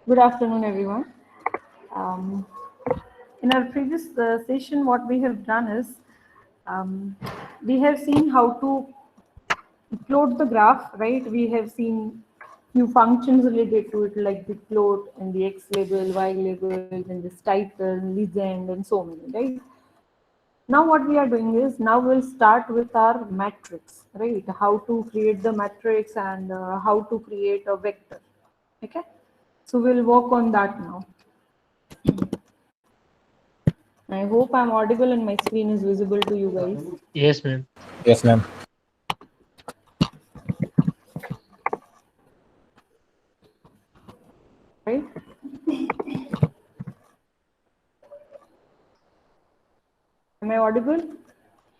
Good afternoon, everyone. Um, in our previous session, what we have done is um, we have seen how to plot the graph, right? We have seen few functions related to it, like the float and the x label, y label, and this title, legend, and so many, right? Now, what we are doing is now we'll start with our matrix, right? How to create the matrix and how to create a vector. Okay, so we'll work on that now. I hope I'm audible and my screen is visible to you guys. Yes, ma'am. Yes, ma'am. Right? Am I audible?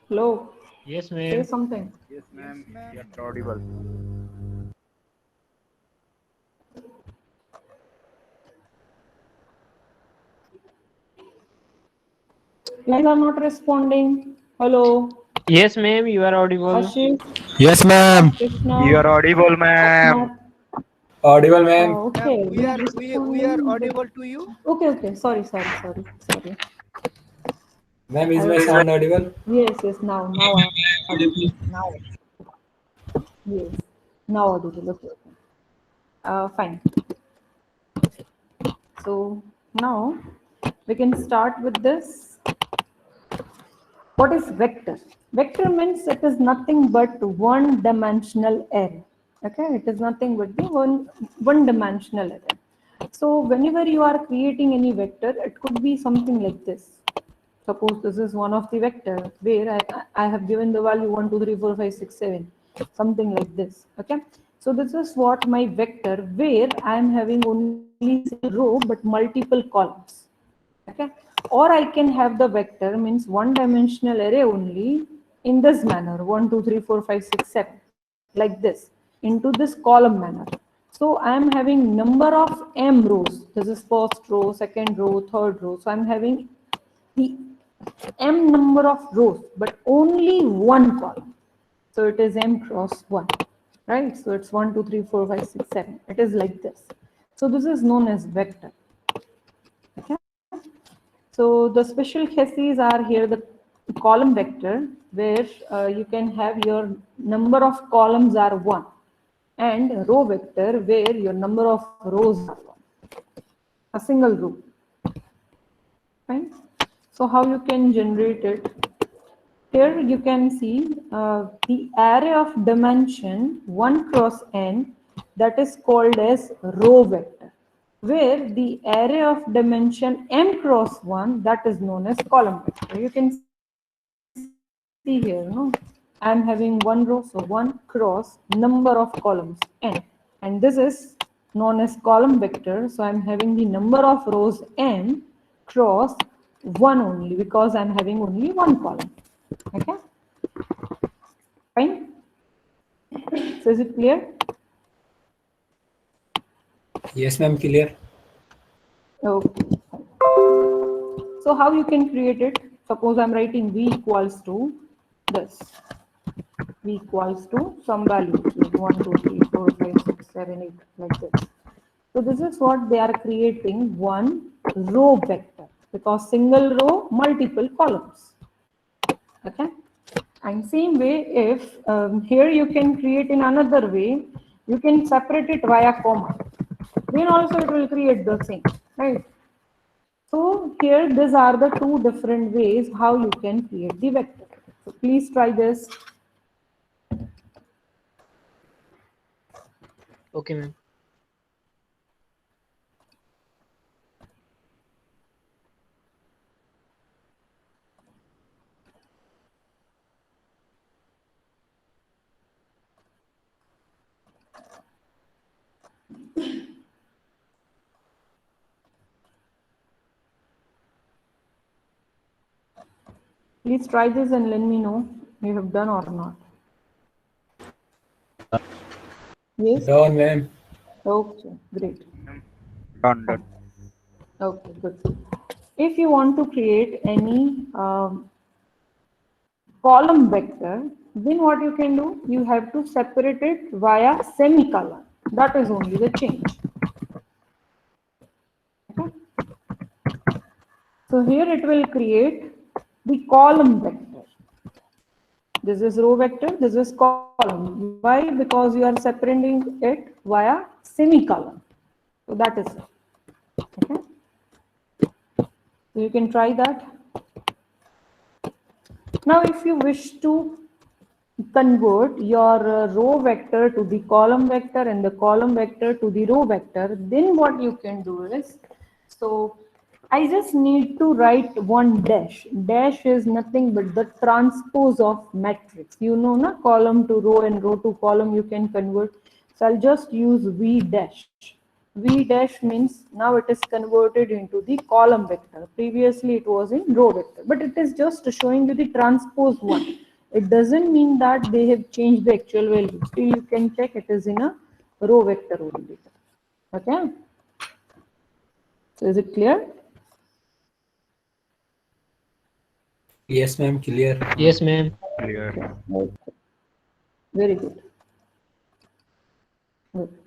Hello? Yes, Say ma'am. something. Yes, ma'am. You're audible. You guys are not responding. Hello? Yes, ma'am. You are audible. Ashish, Yes, ma'am. Krishna, You're audible, ma'am. Asmat. Audible, ma'am. Ma'am, Okay, we we are we are responding. audible to you. Okay. Sorry. Ma'am, is I my was sound audible? yes. Now I'm audible. Now yes. Now audible. Okay. Fine. So now we can start with this. What is vector? Vector means it is nothing but one dimensional array. Okay, it is nothing but the one dimensional array. So whenever you are creating any vector, it could be something like this. Suppose this is one of the vector where I have given the value 1, 2, 3, 4, 5, 6, 7, something like this. Okay, so this is what my vector where I am having only single row but multiple columns. Okay, or I can have the vector means one dimensional array only in this manner 1 2 3 4 5 6 7 like this into this column manner. So I am having number of m rows. This is first row, second row, third row. So I'm having the m number of rows but only one column. So it is m cross 1, right? So it's 1 2 3 4 5 6 7. It is like this. So this is known as vector. Okay, so the special cases are here the column vector where you can have your number of columns are 1 and row vector where your number of rows are 1. A single row. Fine. So how you can generate it? Here you can see the array of dimension 1 cross n that is called as row vector, where the array of dimension m cross 1 that is known as column vector. You can see here, no? I am having one row, so 1 cross number of columns n, and this is known as column vector. So I am having the number of rows n cross 1 only because I am having only one column. Okay, fine. So is it clear? Yes, ma'am. Clear. Okay. So how you can create it? Suppose I'm writing v equals to this. V equals to some value, which is 1, 2, 3, 4, 5, 6, 7, 8, like this. So this is what they are creating, one row vector, because single row, multiple columns. Okay. And same way, if here you can create in another way, you can separate it via comma. Then also it will create the same, right? So here these are the two different ways how you can create the vector. So please try this. Okay, ma'am. Please try this and let me know you have done or not. Yes? Done, ma'am. Okay, great. Done. Okay, good. If you want to create any column vector, then what you can do, you have to separate it via semicolon. That is only the change. So here it will create the column vector. This is row vector, this is column. Why? Because you are separating it via semicolon. So that is it. Okay. So you can try that. Now, if you wish to convert your row vector to the column vector and the column vector to the row vector, then what you can do is, so I just need to write one dash. Dash is nothing but the transpose of matrix. You know, na, column to row and row to column you can convert. So I'll just use V dash. V dash means now it is converted into the column vector. Previously it was in row vector, but it is just showing you the transpose one. It doesn't mean that they have changed the actual value. Still you can check it is in a row vector only. Okay. So is it clear? Yes, ma'am. Clear. Yes, ma'am. Clear. Very good. Good.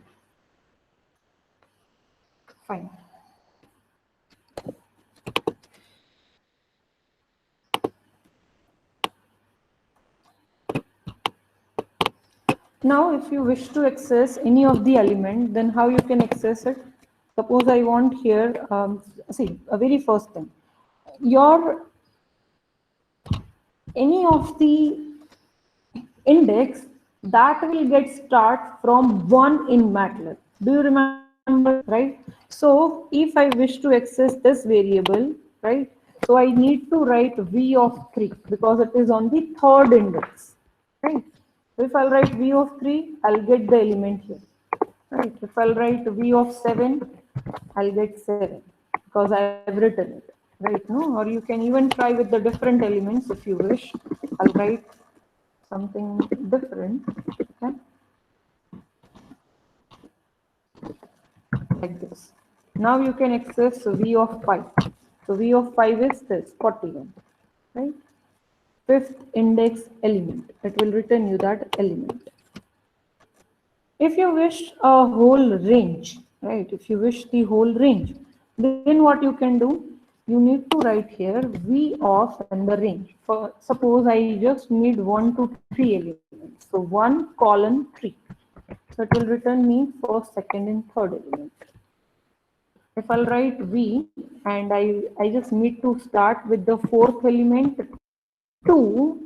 Fine. Now, if you wish to access any of the element, then how you can access it? Suppose I want here, see, a very first thing, your any of the index that will get start from 1 in MATLAB. Do you remember, right? So if I wish to access this variable, right? So I need to write v of 3 because it is on the third index, right? So if I'll write v of 3, I'll get the element here, right? If I'll write v of 7, I'll get 7 because I've written it, right? No, or you can even try with the different elements if you wish. I'll write something different, okay? Like this. Now you can access v of 5. So v of 5 is this 41, right? Fifth index element. It will return you that element. If you wish a whole range, right? If you wish the whole range, then what you can do? You need to write here v of and the range. For suppose I just need 1 to 3 elements. So 1 colon 3. So it will return me first, second, and third element. If I'll write v and I just need to start with the fourth element to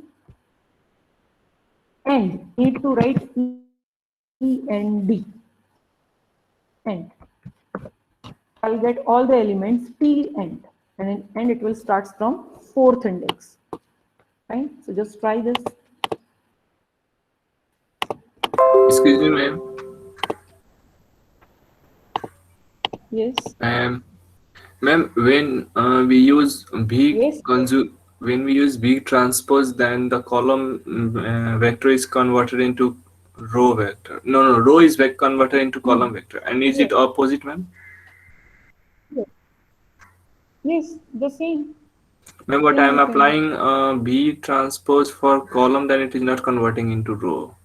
end. Need to write E and D. End. I'll get all the elements T end, and it will start from fourth index. Right? So just try this. Excuse me, ma'am. Yes. Ma'am, when we use Yes. when we use B transpose, then the column vector is converted into row vector. No, row is converted into column vector. And is it opposite, ma'am? Yes, the same. Ma'am, but Same I am you can- applying B transpose for column, then it is not converting into row.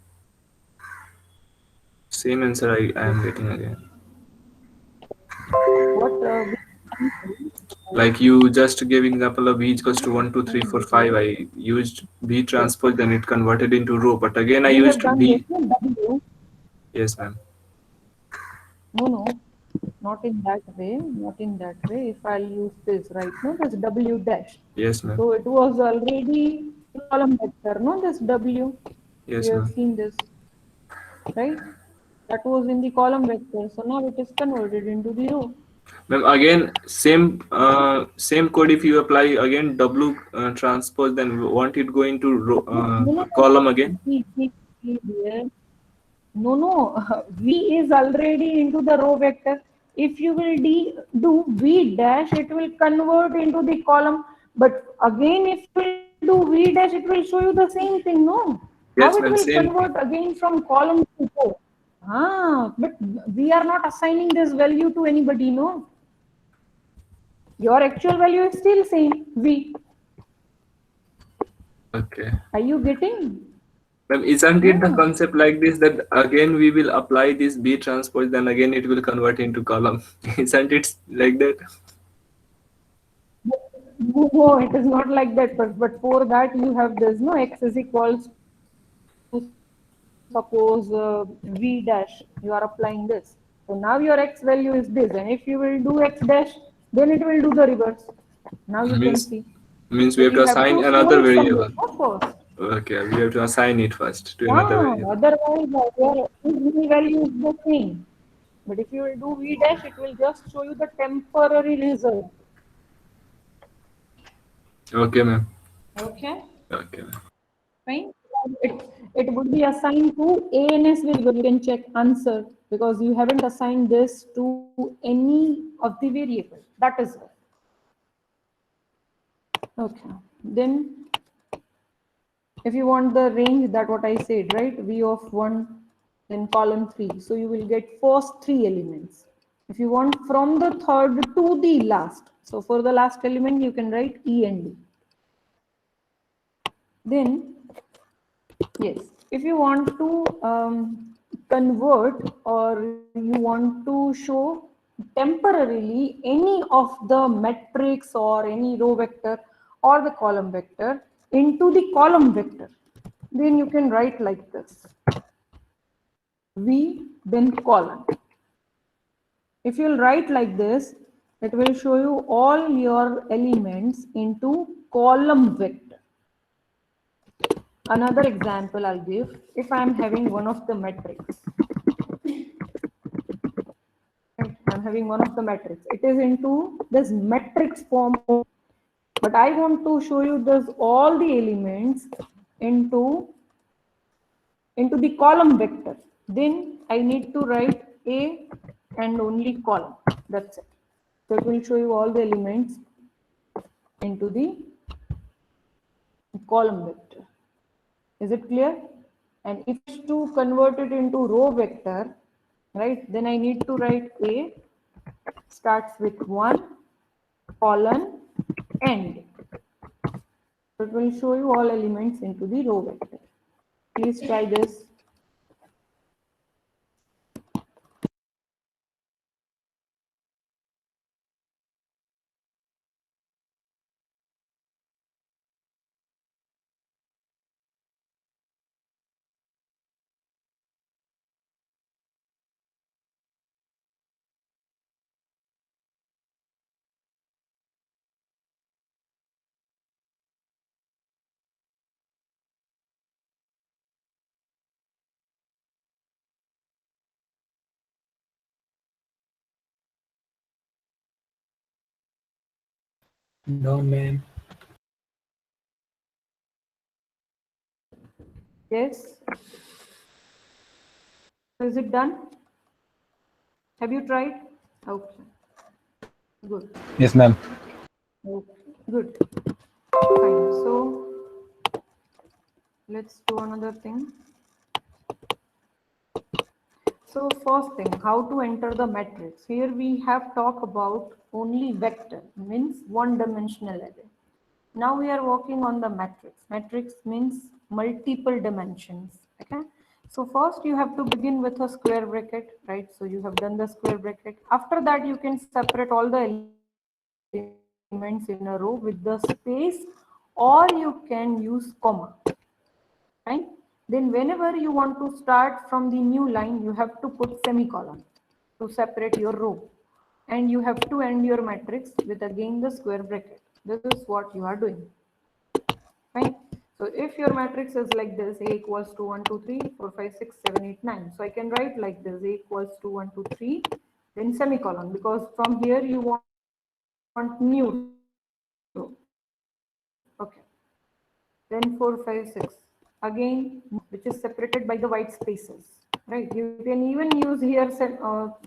Same answer I am getting again. What Like you just gave example of B equals to 1, 2, 3, 4, 5. I used B transpose, then it converted into row. But again, I you have used done B. this, no, W. Yes, ma'am. No, not in that way. Not in that way. If I'll use this right now, this W dash. Yes, ma'am. So it was already column vector, no? This W. Yes, You have ma'am. seen this, right? That was in the column vector. So now it is converted into the row. Ma'am, again, same code. If you apply again W transpose, then won't it go into row, column again? See here. No. V is already into the row vector. If you will do V dash, it will convert into the column. But again, if you do V dash, it will show you the same thing, no? Yes, How it ma'am, will same. convert again from column to row? But we are not assigning this value to anybody, no? Your actual value is still same, V. Okay. Are you getting? Ma'am, isn't it the concept like this that again we will apply this B transpose, then again it will convert into column? Isn't it like that? No, it is not like that. But for that you have this, no, x is equals to suppose v dash. You are applying this. So now your x value is this, and if you will do x dash, then it will do the reverse. Now you can Means see. means we But have you to have assign to store another it somewhere, variable. of course. Okay, we have to assign it first to another Ah, variable. otherwise, your v value is the same. But if you will do v dash, it will just show you the temporary result. Okay, ma'am. Okay, Okay, ma'am. fine. It would be assigned to ANS variable. You can check answer because you haven't assigned this to any of the variable. That is it. Okay. Then if you want the range, that what I said, right? V of 1, then column 3. So you will get first 3 elements. If you want from the third to the last, so for the last element, you can write E and D. Then, yes, if you want to convert or you want to show temporarily any of the matrix or any row vector or the column vector into the column vector, then you can write like this: V, then column. If you'll write like this, it will show you all your elements into column vector. Another example I'll give: if I'm having one of the matrix, right? I'm having one of the matrix. It is into this matrix form, but I want to show you this all the elements into the column vector. Then I need to write A and only column. That's it. So it will show you all the elements into the column vector. Is it clear? And if to convert it into row vector, right, then I need to write A starts with 1 colon end. So it will show you all elements into the row vector. Please try this. No, ma'am. Yes. Is it done? Have you tried? Okay. Good. Yes, ma'am. Okay. Good. Fine. So let's do another thing. So first thing, how to enter the matrix. Here we have talked about only vector, means one-dimensional array. Now we are working on the matrix. Matrix means multiple dimensions. Okay. So first you have to begin with a square bracket, right? So you have done the square bracket. After that you can separate all the elements in a row with the space, or you can use comma. Right? Then whenever you want to start from the new line, you have to put semicolon to separate your row. And you have to end your matrix with again the square bracket. This is what you are doing. Right? So if your matrix is like this, A equals to 1, 2, 3, 4, 5, 6, 7, 8, 9. So I can write like this: A equals to 1, 2, 3, then semicolon, because from here you want new row. Okay. Then 4, 5, 6. Again, which is separated by the white spaces. Right? You can even use here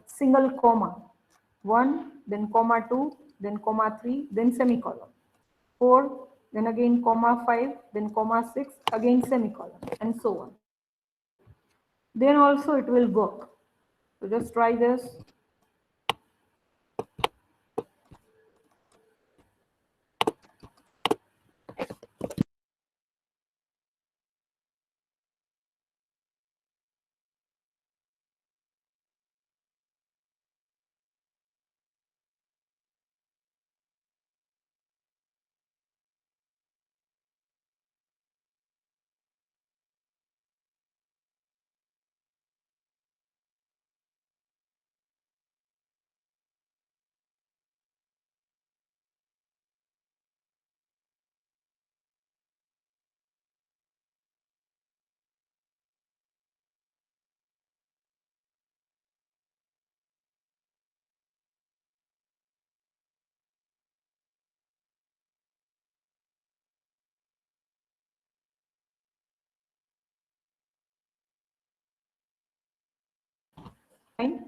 single comma. 1, then comma 2, then comma 3, then semicolon. 4, then again comma 5, then comma 6, again semicolon, and so on. Then also it will work. So just try this. Fine.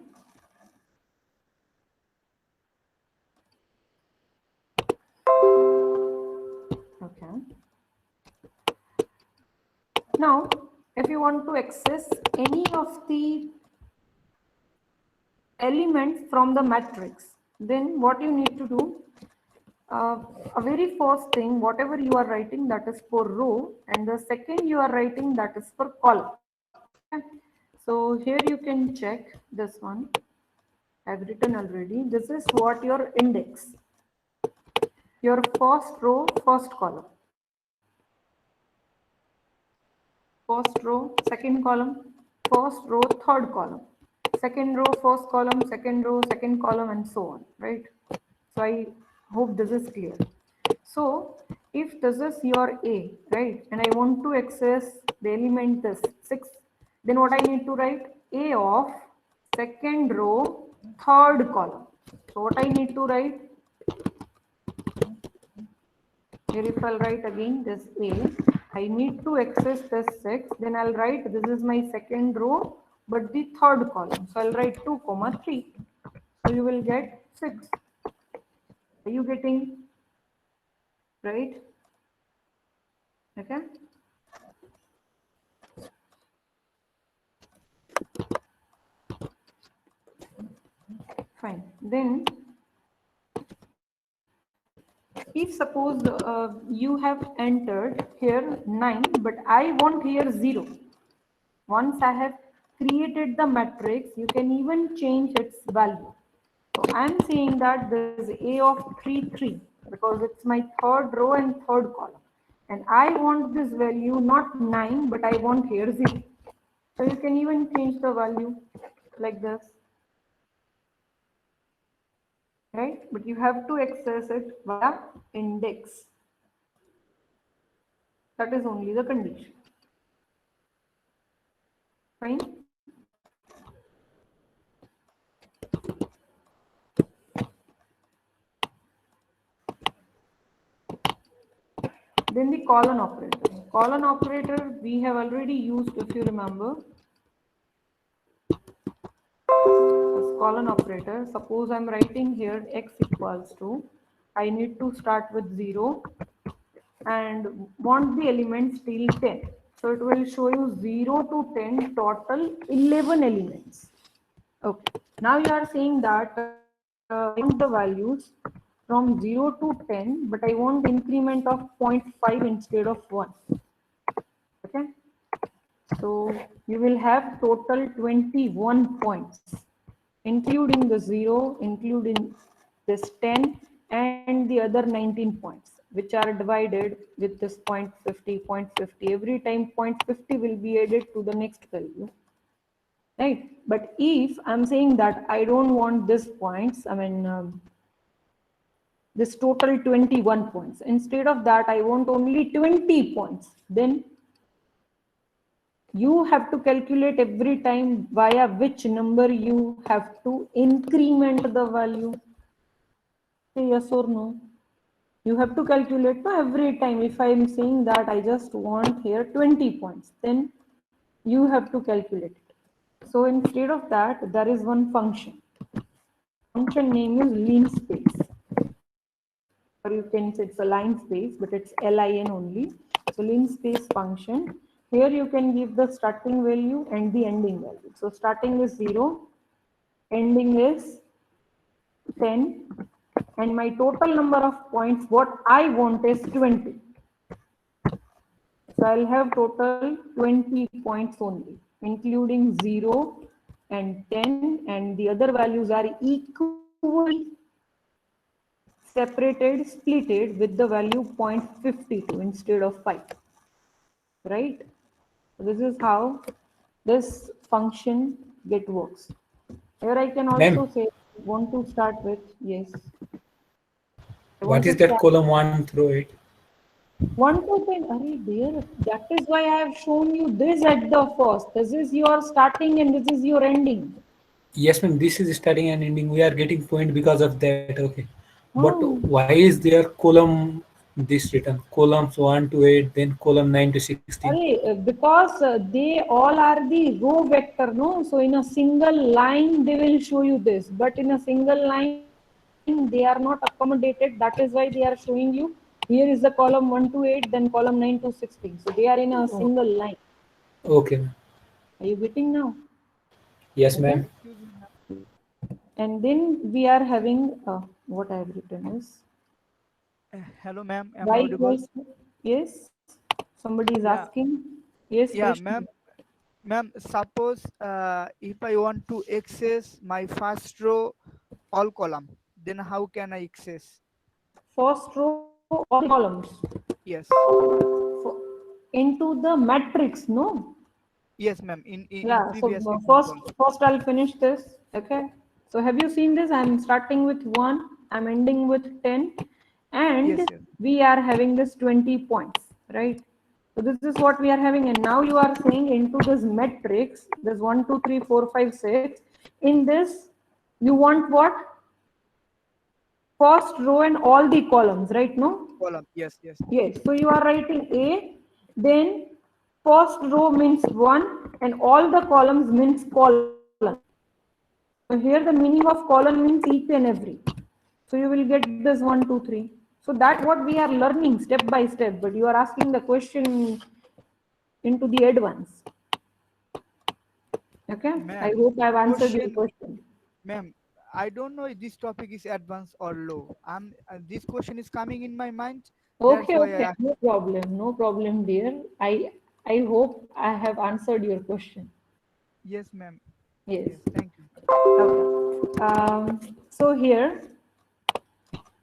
Okay. Now, if you want to access any of the elements from the matrix, then what you need to do, a very first thing, whatever you are writing, that is for row, and the second you are writing, that is for column. Okay. So here you can check this one. I've written already. This is what your index, your first row, first column. First row, second column, first row, third column, second row, first column, second row, second column, and so on, right? So I hope this is clear. So if this is your A, right, and I want to access the element this 6, then what I need to write? A of second row, third column. So what I need to write? Here if I'll write again this A, I need to access this 6, then I'll write this is my second row, but the third column. So I'll write 2, 3. So you will get 6. Are you getting right? Okay. Fine. Then if suppose you have entered here 9, but I want here 0. Once I have created the matrix, you can even change its value. So I'm saying that this is A of 3, 3, because it's my third row and third column. And I want this value not 9, but I want here 0. So you can even change the value like this. Right? But you have to access it via index. That is only the condition. Fine. Then the colon operator. Colon operator we have already used, if you remember. This colon operator, suppose I'm writing here x equals to, I need to start with 0 and want the elements till 10. So it will show you 0 to 10, total 11 elements. Okay. Now you are saying that I want the values from 0 to 10, but I want increment of 0.5 instead of 1. Okay. So you will have total 21 points, including the 0, including this 10 and the other 19 points, which are divided with this 0.50, 0.50. Every time 0.50 will be added to the next value. Right. But if I'm saying that I don't want this points, I mean, this total 21 points. Instead of that, I want only 20 points. Then you have to calculate every time via which number you have to increment the value. Say yes or no. You have to calculate every time. If I am saying that I just want here 20 points, then you have to calculate it. So instead of that, there is one function. Function name is linspace. Or you can say it's a line space, but it's LIN only. So linspace function. Here you can give the starting value and the ending value. So starting is 0, ending is 10, and my total number of points, what I want is 20. So I'll have total 20 points only, including 0 and 10, and the other values are equally separated, splitted with the value 0.52 instead of 5. Right? So this is how this function get works. Here I can also say want to start with yes. What is that column 1 through 8? 1 to 10. Are there? That is why I have shown you this at the first. This is your starting and this is your ending. Yes, ma'am. This is starting and ending. We are getting point because of that. Okay. But why is there column this written columns 1 to 8, then column 9 to 16? Because they all are the row vector, no? So in a single line, they will show you this. But in a single line, they are not accommodated. That is why they are showing you. Here is the column 1 to 8, then column 9 to 16. So they are in a single line. Okay, ma'am. Are you getting now? Yes, Okay. ma'am. And then we are having what I have written is Hello, ma'am. Am I y audible? equals yes. Somebody is Yeah. asking. Yes, Yeah, Krishna. ma'am. Ma'am, suppose if I want to access my first row all column, then how can I access? First row, all the columns Yes. For- into the matrix, no? Yes, ma'am. In Yeah. So previous first, example. I'll finish this. Okay. So have you seen this? I'm starting with 1. I'm ending with 10, Yes, and yes. we are having this 20 points, right? So this is what we are having, and now you are saying into this matrix, this 1, 2, 3, 4, 5, 6. In this, you want what? First row and all the columns, right? No? Column. Yes, yes. Yes. So you are writing A, then first row means 1, and all the columns means column. So here the meaning of column means each and every. So you will get this 1, 2, 3. So that what we are learning step by step, but you are asking the question into the advance. Okay, I Ma'am, hope I have answered your question, question. ma'am. I don't know if this topic is advanced or low. This question is coming in my mind. That's Okay, why I okay, asked. no problem, dear. I hope I have answered your question. Yes, ma'am. Yes. Yes, thank you. Okay. So here,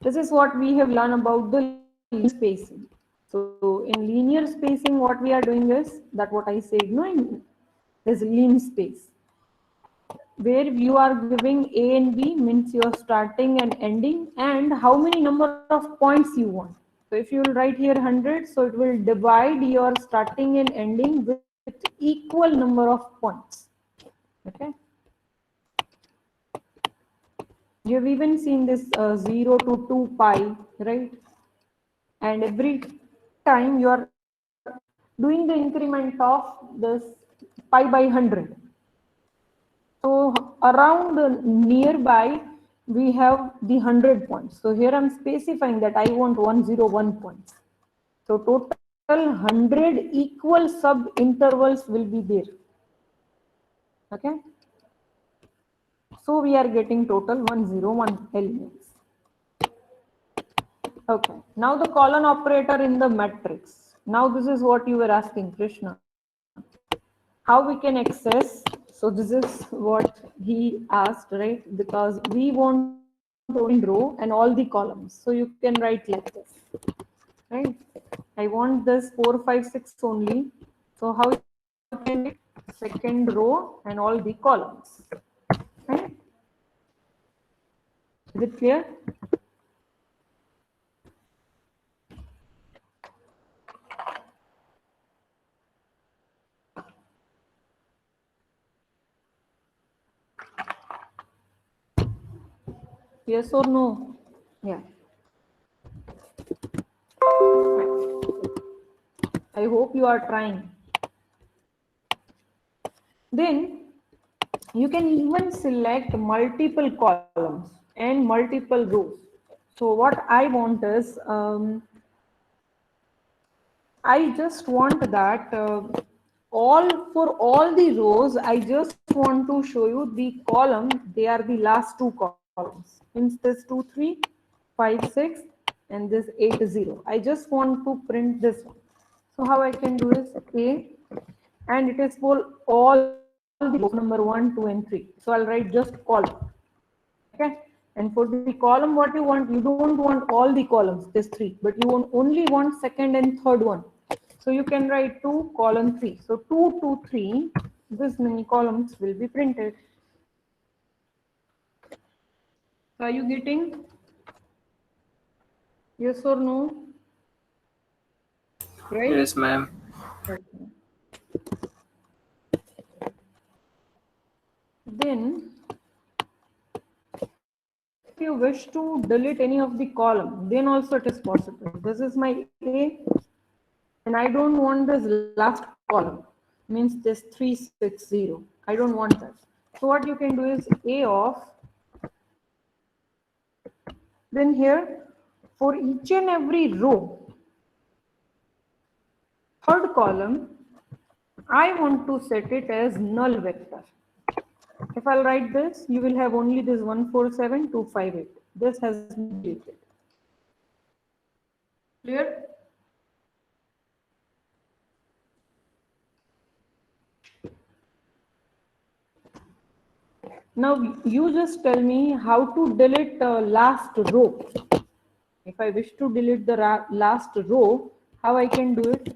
this is what we have learned about the linear spacing. So in linear spacing, what we are doing is that what I said, no, in this linear space, where you are giving A and B means you are starting and ending, and how many number of points you want. So if you will write here 100, so it will divide your starting and ending with equal number of points. Okay. You have even seen this 0 to 2 pi, right? And every time you are doing the increment of this pi by 100. So around nearby, we have the 100 points. So here I'm specifying that I want 101 points. So total 100 equal sub intervals will be there. Okay. So we are getting total 101 elements. Okay. Now the colon operator in the matrix. Now this is what you were asking, Krishna. How we can access? So this is what he asked, right? Because we want only row and all the columns. So you can write like this, right? I want this 4, 5, 6 only. So how you can write second row and all the columns, right? Is it clear? Yes or no? Yeah. I hope you are trying. Then you can even select multiple columns and multiple rows. So what I want is, I just want that for all the rows, I just want to show you the column. They are the last two columns. Means this 2, 3, 5, 6, and this 8, 0. I just want to print this one. So how I can do is A, and it is for all the rows number 1, 2, and 3. So I'll write just column. Okay. And for the column, what you want, you don't want all the columns, this 3, but you only want second and third one. So you can write 2 column 3. So 2 to 3, this many columns will be printed. So are you getting? Yes or no? Right? Yes, ma'am. Okay. Then you wish to delete any of the column, then also it is possible. This is my A, and I don't want this last column, means this 360. I don't want that. So what you can do is A of, then here for each and every row, third column, I want to set it as null vector. If I'll write this, you will have only this 147258. This has been deleted. Clear? Now you just tell me how to delete last row. If I wish to delete the last row, how I can do it?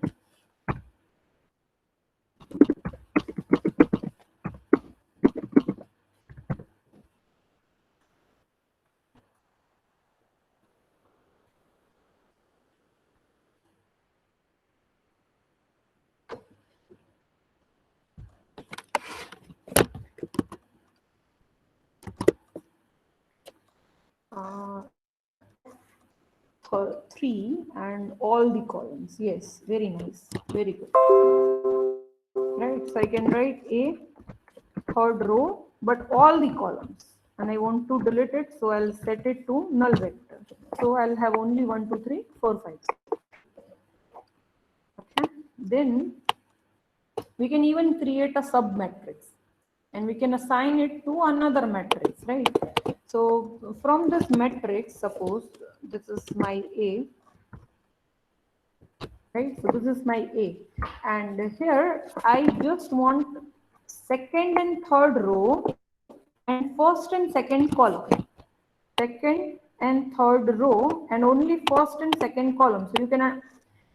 Three and all the columns. Yes, very nice, very good. Right, so I can write A, third row, but all the columns, and I want to delete it, so I'll set it to null vector. So I'll have only 1, 2, 3, 4, 5. Okay, then we can even create a sub matrix, and we can assign it to another matrix, right? So from this matrix, suppose this is my A, right? So this is my A, and here I just want second and third row and first and second column. Second and third row and only first and second column. So you can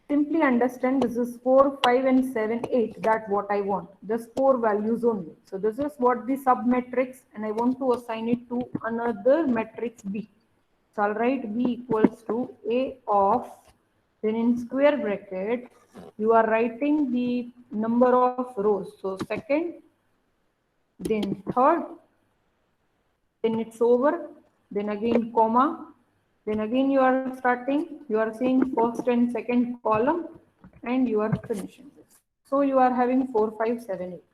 simply understand this is 4, 5 and 7, 8. That's what I want. Just 4 values only. So this is what the sub matrix, and I want to assign it to another matrix B. So I'll write B equals to A of, then in square bracket, you are writing the number of rows. So second, then third, then it's over, then again comma, then again you are starting, you are saying first and second column, and you are finishing this. So you are having 4, 5, 7, 8.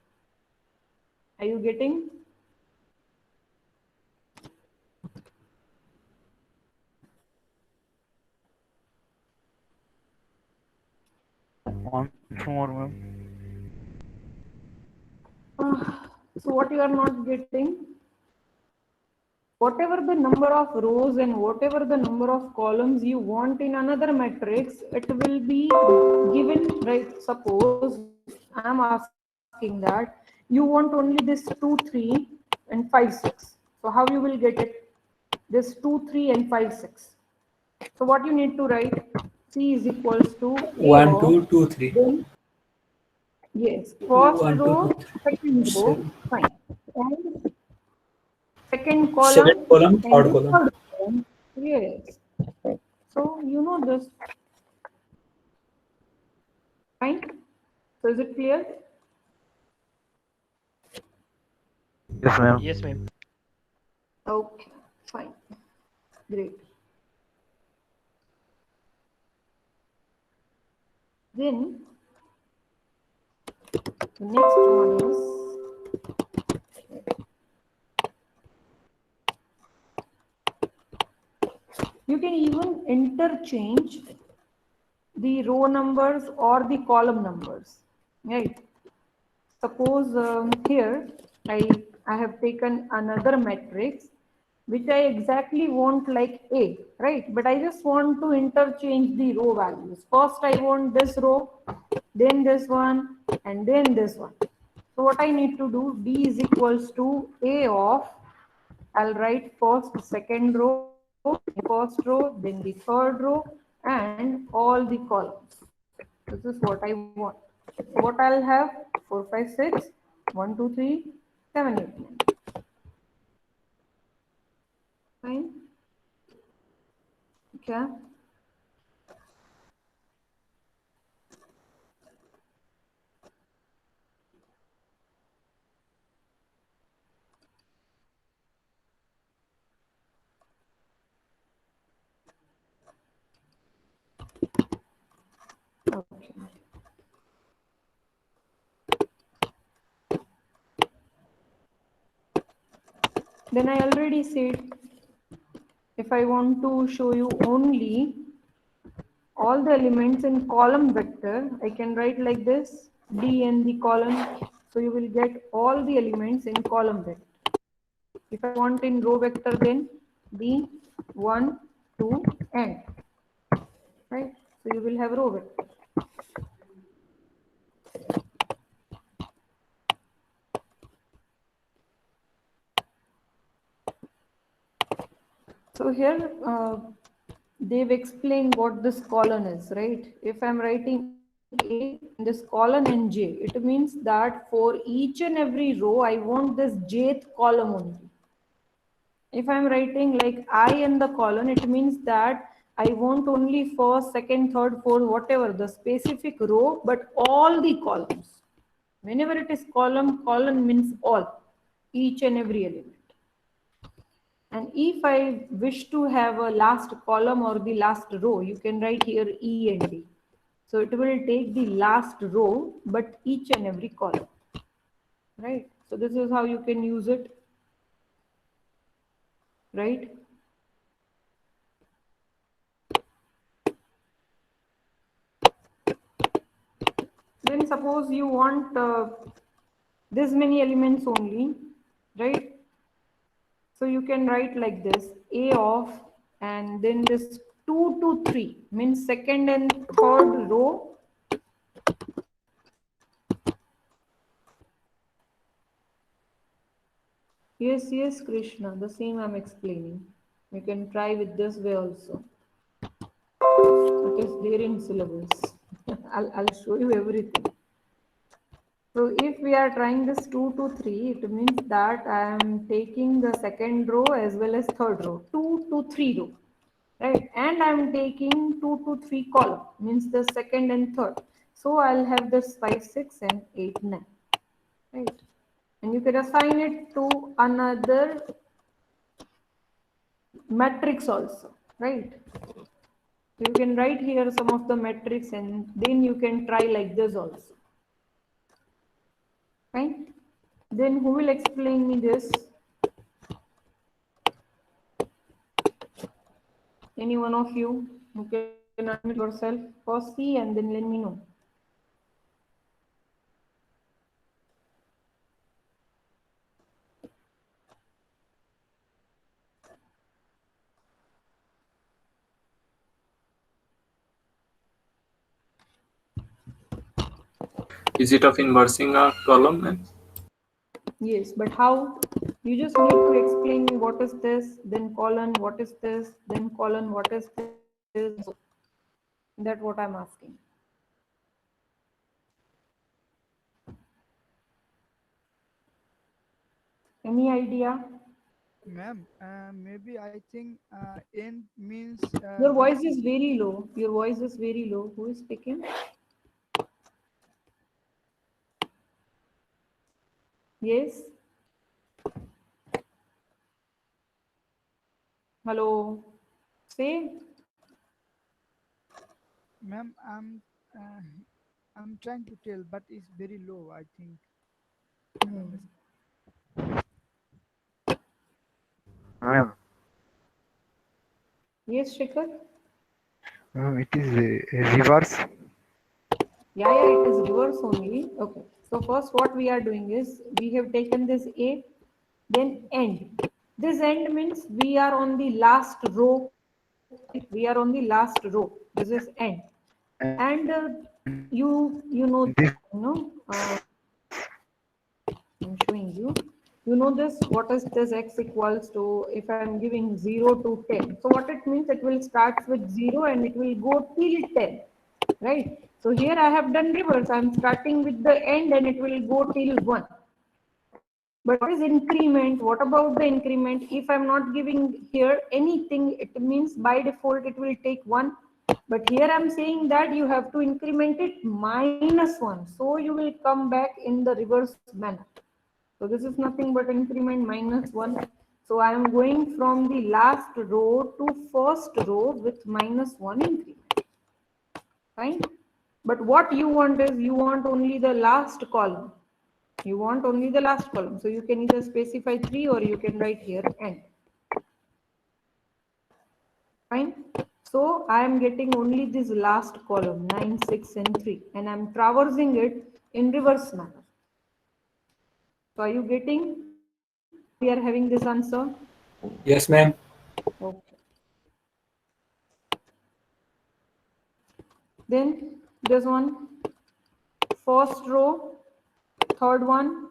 Are you getting? Once more, ma'am. So what you are not getting? Whatever the number of rows and whatever the number of columns you want in another matrix, it will be given, right? Suppose I am asking that you want only this 2, 3 and 5, 6. So how you will get it? This 2, 3 and 5, 6. So what you need to write? C is equals to A 1, of, 2, 2, 3. then, yes, first 1, 2, row, 2, 3. second row, 7. fine. And second column Second column, and third the column. third column. Yes. So you know this. Fine. So is it clear? Yes, ma'am. Yes, ma'am. Okay, fine. Great. Then the next one is you can even interchange the row numbers or the column numbers, right? Suppose here I have taken another matrix which I exactly want like A, right? But I just want to interchange the row values. First I want this row, then this one, and then this one. So what I need to do, B is equals to A of, I'll write first, second row, first row, then the third row, and all the columns. This is what I want. So what I'll have, 4, 5, 6, 1, 2, 3, 7, 8, 9. Fine. Okay. Then I already said, if I want to show you only all the elements in column vector, I can write like this, D in the column. So you will get all the elements in column vector. If I want in row vector, then B, 1, 2, n. Right? So you will have row vector. So here they've explained what this column is, right? If I'm writing A in this column and J, it means that for each and every row, I want this jth column only. If I'm writing like I in the column, it means that I want only first, second, third, fourth, whatever the specific row, but all the columns. Whenever it is column, column means all, each and every element. And if I wish to have a last column or the last row, you can write here E and D. So it will take the last row, but each and every column, right? So this is how you can use it, right? Then suppose you want this many elements only, right? So you can write like this, A of, and then this 2 to 3 means second and third row. Yes, Krishna, the same I'm explaining. You can try with this way also. It is there in syllabus. I'll show you everything. So if we are trying this 2 to 3, it means that I am taking the second row as well as third row, 2 to 3 row, right? And I am taking 2 to 3 column, means the second and third. So I'll have this 5, 6 and 8, 9, right? And you can assign it to another matrix also, right? So you can write here some of the matrix and then you can try like this also. Fine. Then who will explain me this? Any one of you who can unmute yourself? First see and then let me know. Is it of inversing a column? Yes, but how? You just need to explain me what is this, then colon, what is this, then colon, what is this. That's what I'm asking. Any idea? Ma'am, maybe I think end means Your voice is very low. Your voice is very low. Who is speaking? Yes. Hello. Say. ma'am, I'm trying to tell, but it's very low, I think. Yes, Shikhar. It is a reverse. Yeah, it is reverse only. Okay. So first what we are doing is we have taken this A, then end. This end means we are on the last row. We are on the last row. This is end. And you know, I'm showing you. You know this, what is this x equals to, if I'm giving 0 to 10. So what it means, it will start with 0 and it will go till 10, right? So here I have done reverse. I'm starting with the end and it will go till 1. But what is increment? What about the increment? If I'm not giving here anything, it means by default it will take 1. But here I'm saying that you have to increment it -1. So you will come back in the reverse manner. So this is nothing but increment -1. So I am going from the last row to first row with -1 increment. Fine. But what you want is you want only the last column. You want only the last column. So you can either specify 3 or you can write here end. Fine. So I am getting only this last column 9, 6 and 3 and I am traversing it in reverse manner. So are you getting we are having this answer? Yes, ma'am. Okay. Then this one, first row, third one,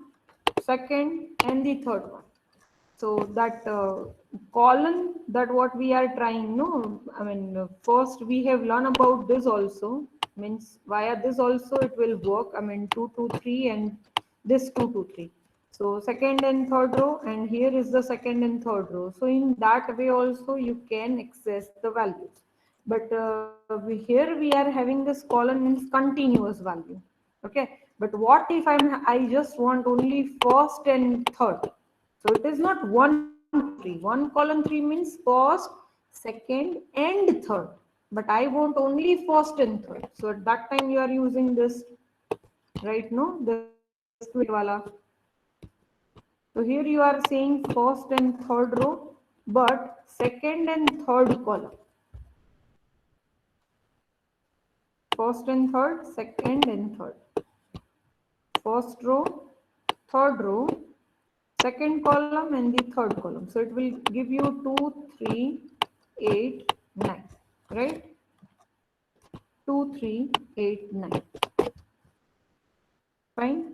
second and the third one. So that column that what we are trying, no, I mean, first we have learned about this also, means via this also it will work. I mean, 2, 2, 3 and this 2, 2, 3. So second and third row and here is the second and third row. So in that way also you can access the values. But here we are having this column means continuous value. Okay. But what if I just want only first and third? So it is not 1, 3. 1 column 3 means first, second, and third. But I want only first and third. So at that time you are using this, right? No, this quit wala. So here you are saying first and third row, but second and third column. First and third, second and third. First row, third row, second column and the third column. So it will give you 2, 3, 8, 9, right? 2, 3, 8, 9. Fine.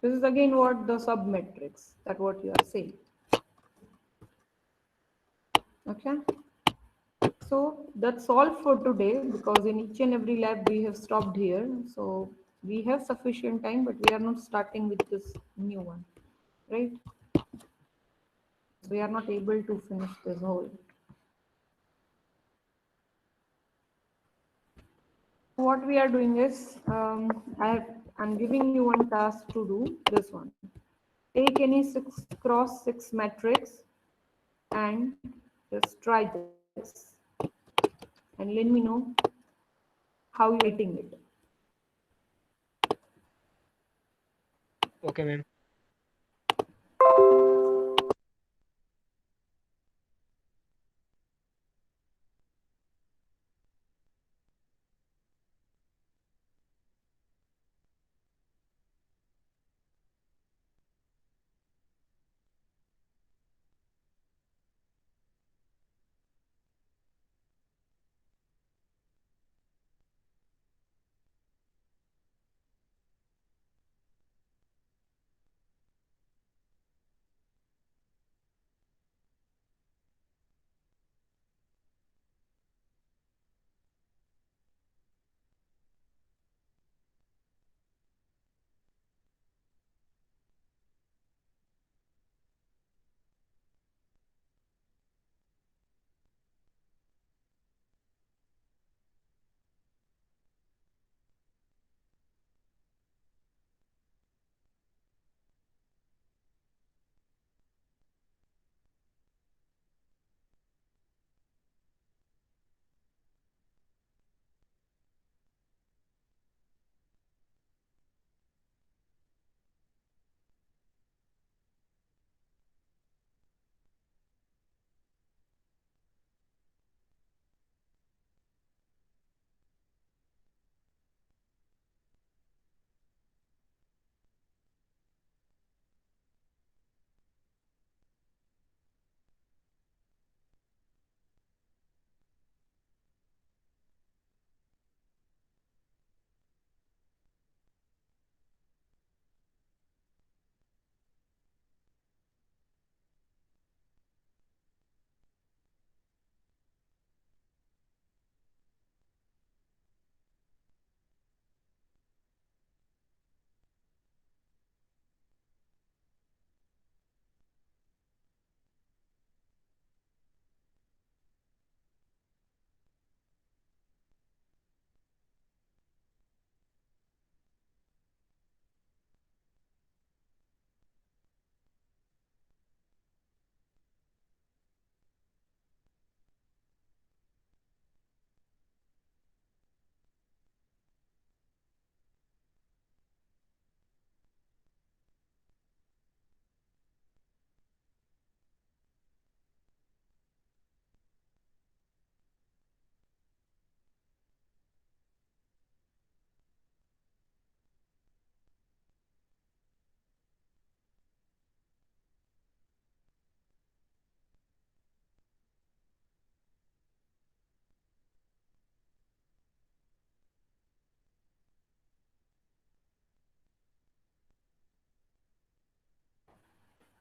This is again what the sub matrix, that what you are saying. Okay. So that's all for today because in each and every lab we have stopped here. So we have sufficient time, but we are not starting with this new one, right? We are not able to finish this whole. What we are doing is, I'm giving you one task to do this one. Take any 6 cross 6 matrix and just try this and let me know how you're writing it. Okay, ma'am.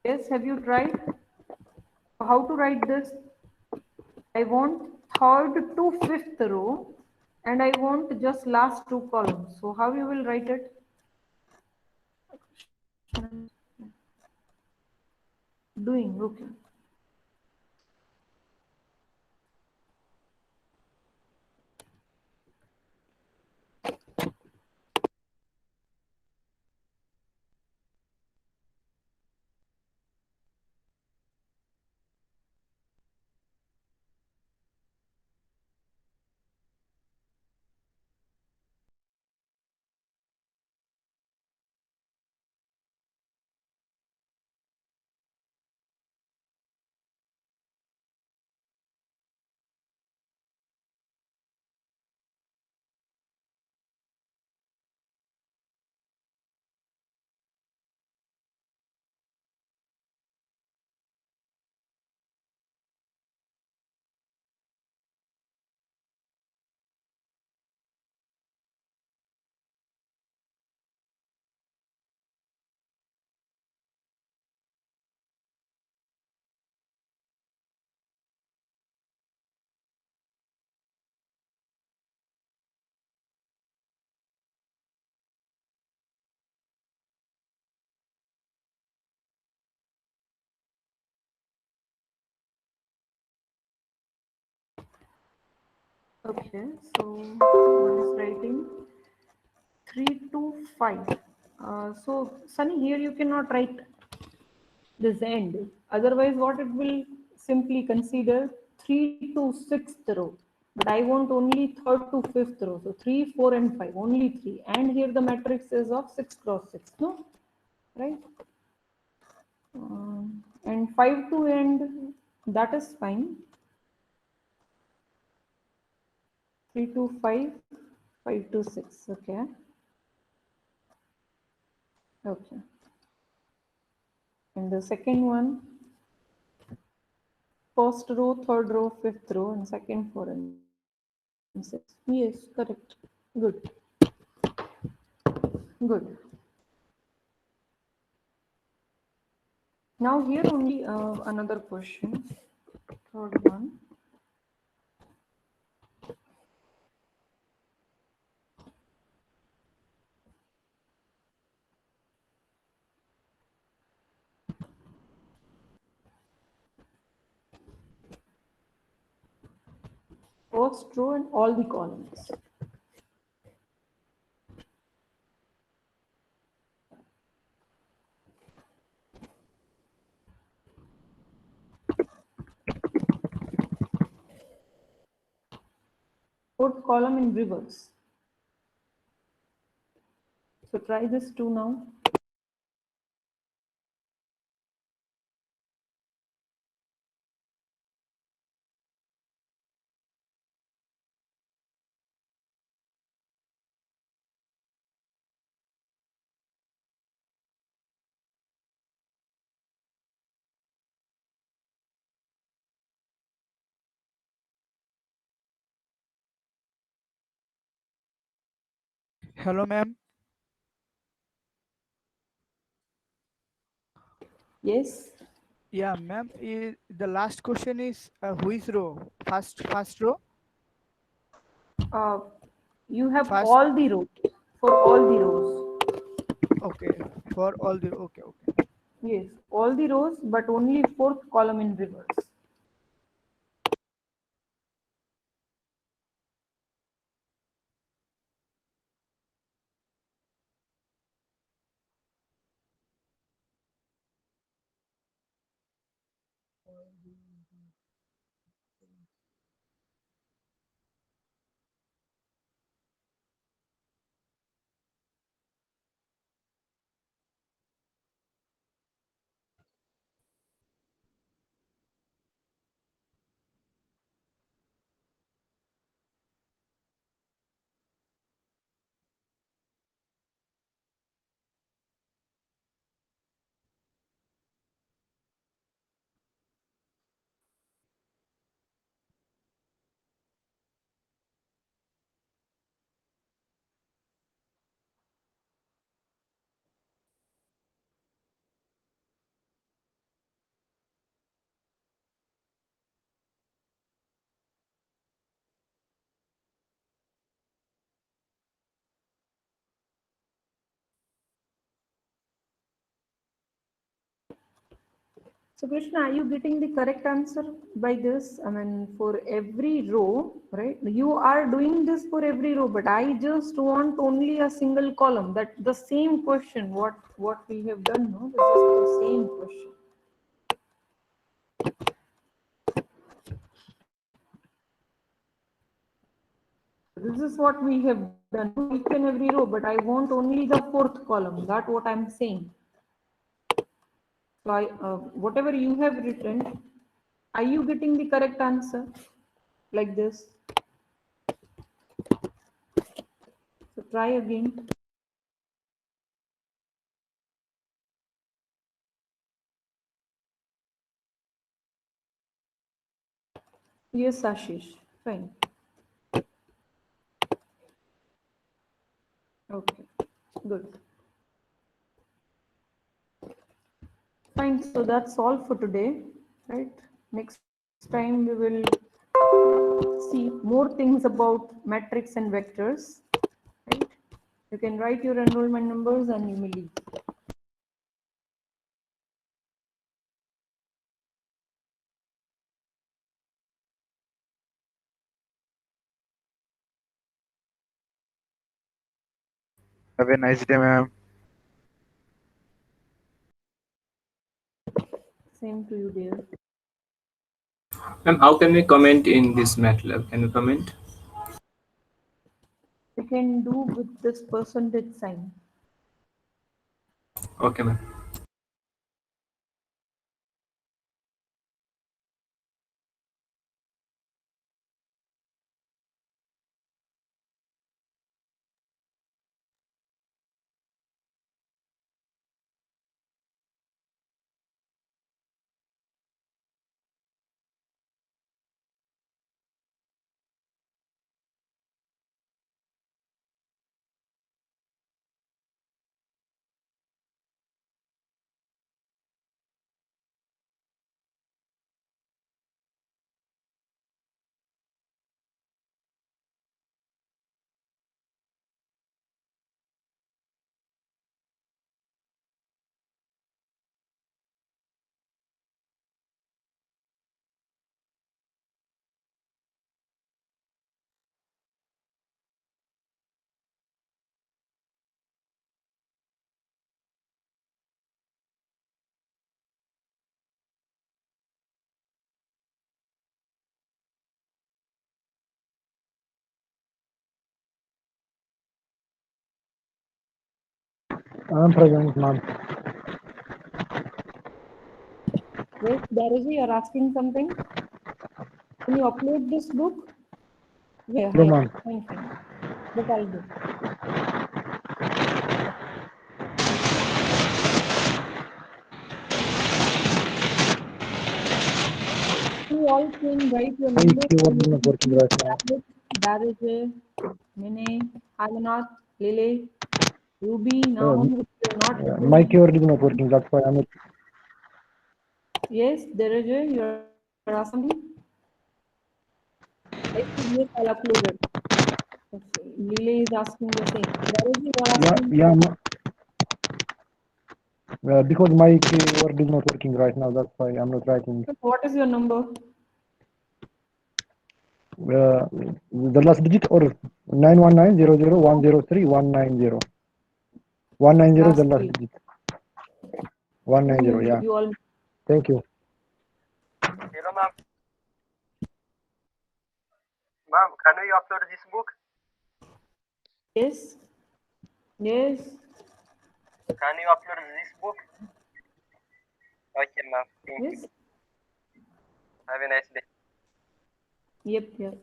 Yes, have you tried? How to write this? I want third to fifth row and I want just last two columns. So how you will write it? Doing, okay. Okay, so one is writing 3 to 5. So Sunny, here you cannot write this end. Otherwise, what it will simply consider 3 to 6th row. But I want only 3rd to 5th row. So 3, 4, and 5, only 3. And here the matrix is of 6 cross 6, no? Right? And 5 to end, that is fine. 3 to 5, 5 to 6, okay. Okay. And the second one, first row, third row, fifth row, and second, four, and six. Yes, correct. Good. Good. Now here only another question. Third one. First row and all the columns. Fourth column in reverse. So try this too now. Hello, ma'am. Yes. Yeah, ma'am. The last question is which row? First row. Uh, you have First. all the rows for all the rows. Okay. For all the. Okay. Okay. Yes, all the rows, but only fourth column in reverse. So Krishna, are you getting the correct answer by this? I mean, for every row, right? You are doing this for every row, but I just want only a single column. That the same question, what we have done, no? This is the same question. This is what we have done, each and every row, but I want only the fourth column. That's what I'm saying. So whatever you have written, are you getting the correct answer like this? So try again. Yes, Ashish. Fine. Okay. Good. Fine. So that's all for today, right? Next time we will see more things about matrix and vectors, right? You can write your enrollment numbers and you may leave. Have a nice day, ma'am. Same to you, dear. Ma'am, how can we comment in this MATLAB? Can you comment? You can do with this percentage sign. Okay, ma'am. I'm present, ma'am. Yes, Daraji, you're asking something? Can you upload this book? Where? No, Here. ma'am. Fine, fine. But I'll do. You all can write your My numbers. keyboard is not working right now. Daraji, Mine, Halanath, Lily, Ruby, Nahum, if you're not My recording. keyboard is not working. That's why I'm. Yes, Daraji, you're asking. I said yes, I'll upload it. Lily is asking the same. Daraji, you're asking. Because my keyboard is not working right now. That's why I'm not writing. What is your number? The last digit or 91900103190. 190 is the last three. digit. 190. Yeah. You all. Thank you. Hello, ma'am. Ma'am, can we upload this book? Yes. Yes. Can you upload this book? Okay, ma'am. Thank you. Yes. Have a nice day. Yep. Yep.